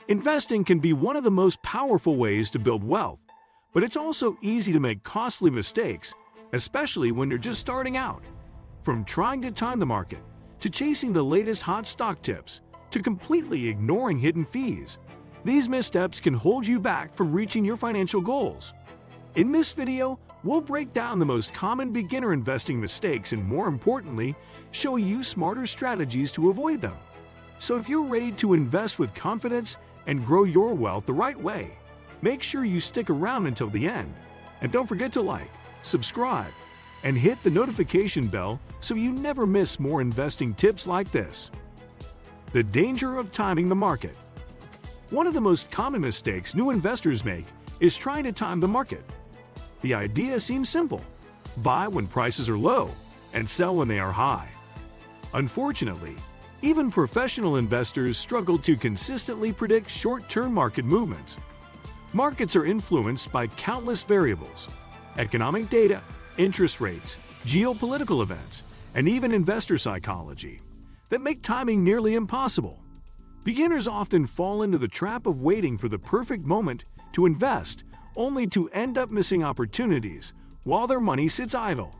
Investing can be one of the most powerful ways to build wealth, but it's also easy to make costly mistakes, especially when you're just starting out. From trying to time the market, to chasing the latest hot stock tips, to completely ignoring hidden fees, these missteps can hold you back from reaching your financial goals. In this video, we'll break down the most common beginner investing mistakes and, more importantly, show you smarter strategies to avoid them. So if you're ready to invest with confidence and grow your wealth the right way, make sure you stick around until the end. And don't forget to like, subscribe, and hit the notification bell so you never miss more investing tips like this. The danger of timing the market. One of the most common mistakes new investors make is trying to time the market. The idea seems simple: buy when prices are low and sell when they are high. Unfortunately, even professional investors struggle to consistently predict short-term market movements. Markets are influenced by countless variables: economic data, interest rates, geopolitical events, and even investor psychology that make timing nearly impossible. Beginners often fall into the trap of waiting for the perfect moment to invest, only to end up missing opportunities while their money sits idle.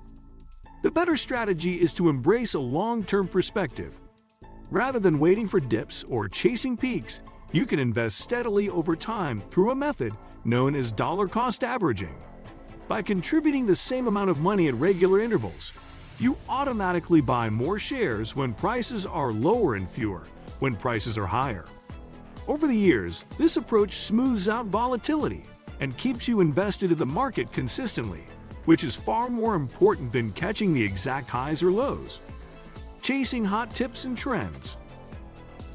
The better strategy is to embrace a long-term perspective. Rather than waiting for dips or chasing peaks, you can invest steadily over time through a method known as dollar-cost averaging. By contributing the same amount of money at regular intervals, you automatically buy more shares when prices are lower and fewer when prices are higher. Over the years, this approach smooths out volatility and keeps you invested in the market consistently, which is far more important than catching the exact highs or lows. Chasing hot tips and trends.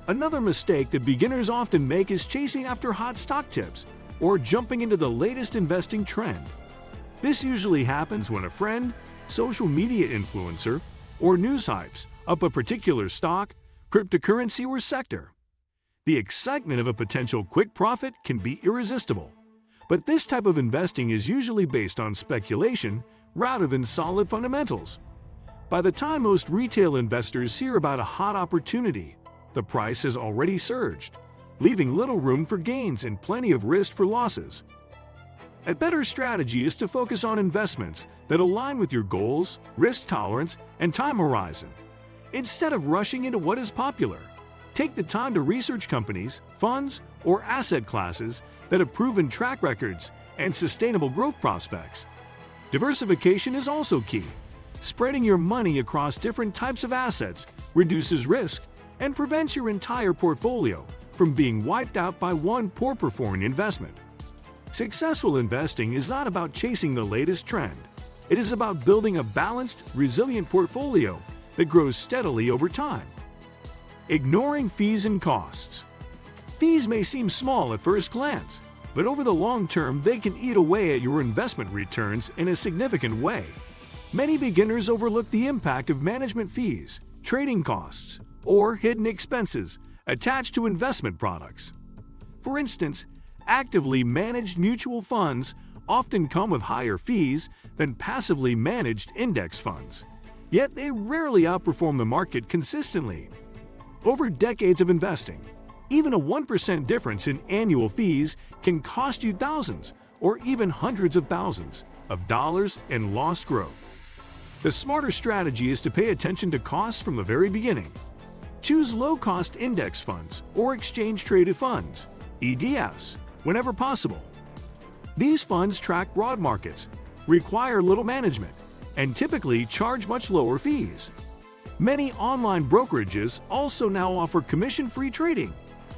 Another mistake that beginners often make is chasing after hot stock tips or jumping into the latest investing trend. This usually happens when a friend, social media influencer, or news hypes up a particular stock, cryptocurrency, or sector. The excitement of a potential quick profit can be irresistible, but this type of investing is usually based on speculation rather than solid fundamentals. By the time most retail investors hear about a hot opportunity, the price has already surged, leaving little room for gains and plenty of risk for losses. A better strategy is to focus on investments that align with your goals, risk tolerance, and time horizon. Instead of rushing into what is popular, take the time to research companies, funds, or asset classes that have proven track records and sustainable growth prospects. Diversification is also key. Spreading your money across different types of assets reduces risk and prevents your entire portfolio from being wiped out by one poor-performing investment. Successful investing is not about chasing the latest trend. It is about building a balanced, resilient portfolio that grows steadily over time. Ignoring fees and costs. Fees may seem small at first glance, but over the long term they can eat away at your investment returns in a significant way. Many beginners overlook the impact of management fees, trading costs, or hidden expenses attached to investment products. For instance, actively managed mutual funds often come with higher fees than passively managed index funds, yet they rarely outperform the market consistently. Over decades of investing, even a 1% difference in annual fees can cost you thousands or even hundreds of thousands of dollars in lost growth. The smarter strategy is to pay attention to costs from the very beginning. Choose low-cost index funds or exchange-traded funds, ETFs, whenever possible. These funds track broad markets, require little management, and typically charge much lower fees. Many online brokerages also now offer commission-free trading,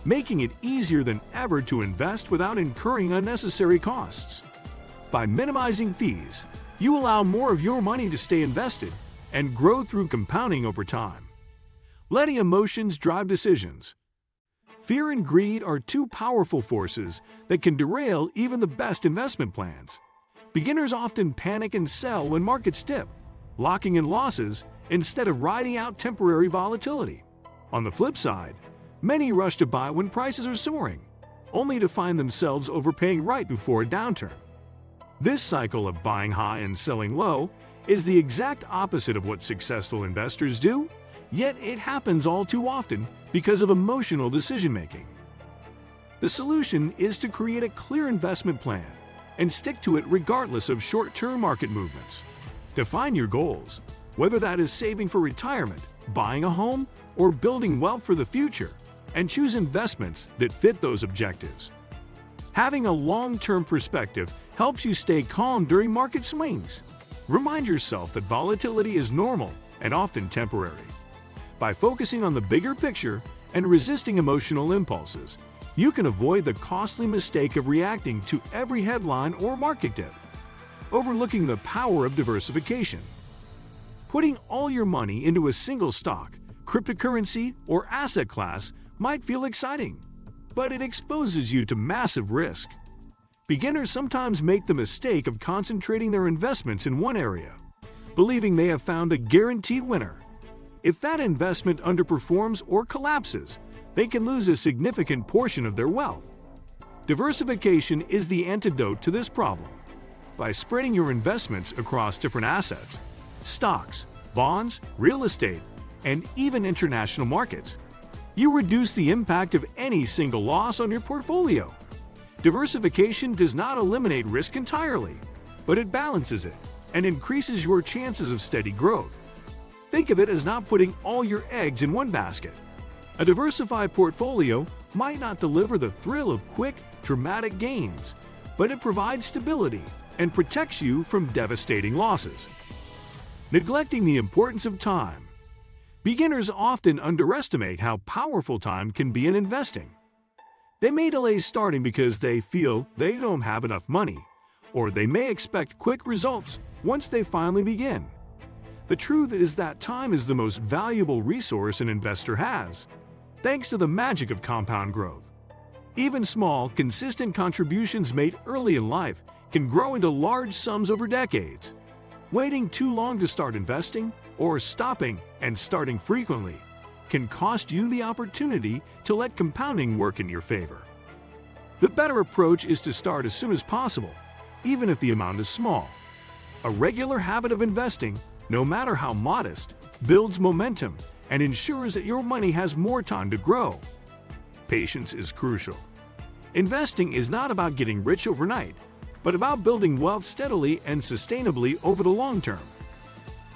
making it easier than ever to invest without incurring unnecessary costs. By minimizing fees, you allow more of your money to stay invested and grow through compounding over time. Letting emotions drive decisions. Fear and greed are two powerful forces that can derail even the best investment plans. Beginners often panic and sell when markets dip, locking in losses instead of riding out temporary volatility. On the flip side, many rush to buy when prices are soaring, only to find themselves overpaying right before a downturn. This cycle of buying high and selling low is the exact opposite of what successful investors do, yet it happens all too often because of emotional decision-making. The solution is to create a clear investment plan and stick to it regardless of short-term market movements. Define your goals, whether that is saving for retirement, buying a home, or building wealth for the future, and choose investments that fit those objectives. Having a long-term perspective helps you stay calm during market swings. Remind yourself that volatility is normal and often temporary. By focusing on the bigger picture and resisting emotional impulses, you can avoid the costly mistake of reacting to every headline or market dip, overlooking the power of diversification. Putting all your money into a single stock, cryptocurrency, or asset class might feel exciting, but it exposes you to massive risk. Beginners sometimes make the mistake of concentrating their investments in one area, believing they have found a guaranteed winner. If that investment underperforms or collapses, they can lose a significant portion of their wealth. Diversification is the antidote to this problem. By spreading your investments across different assets, stocks, bonds, real estate, and even international markets, you reduce the impact of any single loss on your portfolio. Diversification does not eliminate risk entirely, but it balances it and increases your chances of steady growth. Think of it as not putting all your eggs in one basket. A diversified portfolio might not deliver the thrill of quick, dramatic gains, but it provides stability and protects you from devastating losses. Neglecting the importance of time. Beginners often underestimate how powerful time can be in investing. They may delay starting because they feel they don't have enough money, or they may expect quick results once they finally begin. The truth is that time is the most valuable resource an investor has, thanks to the magic of compound growth. Even small, consistent contributions made early in life can grow into large sums over decades. Waiting too long to start investing, or stopping and starting frequently, can cost you the opportunity to let compounding work in your favor. The better approach is to start as soon as possible, even if the amount is small. A regular habit of investing, no matter how modest, builds momentum and ensures that your money has more time to grow. Patience is crucial. Investing is not about getting rich overnight, but about building wealth steadily and sustainably over the long term.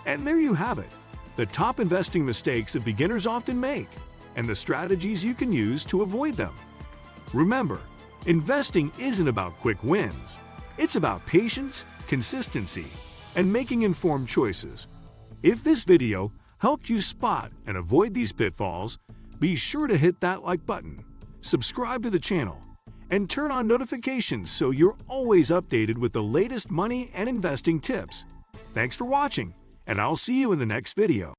And there you have it, the top investing mistakes that beginners often make, and the strategies you can use to avoid them. Remember, investing isn't about quick wins. It's about patience, consistency, and making informed choices. If this video helped you spot and avoid these pitfalls, be sure to hit that like button, subscribe to the channel, and turn on notifications so you're always updated with the latest money and investing tips. Thanks for watching, and I'll see you in the next video.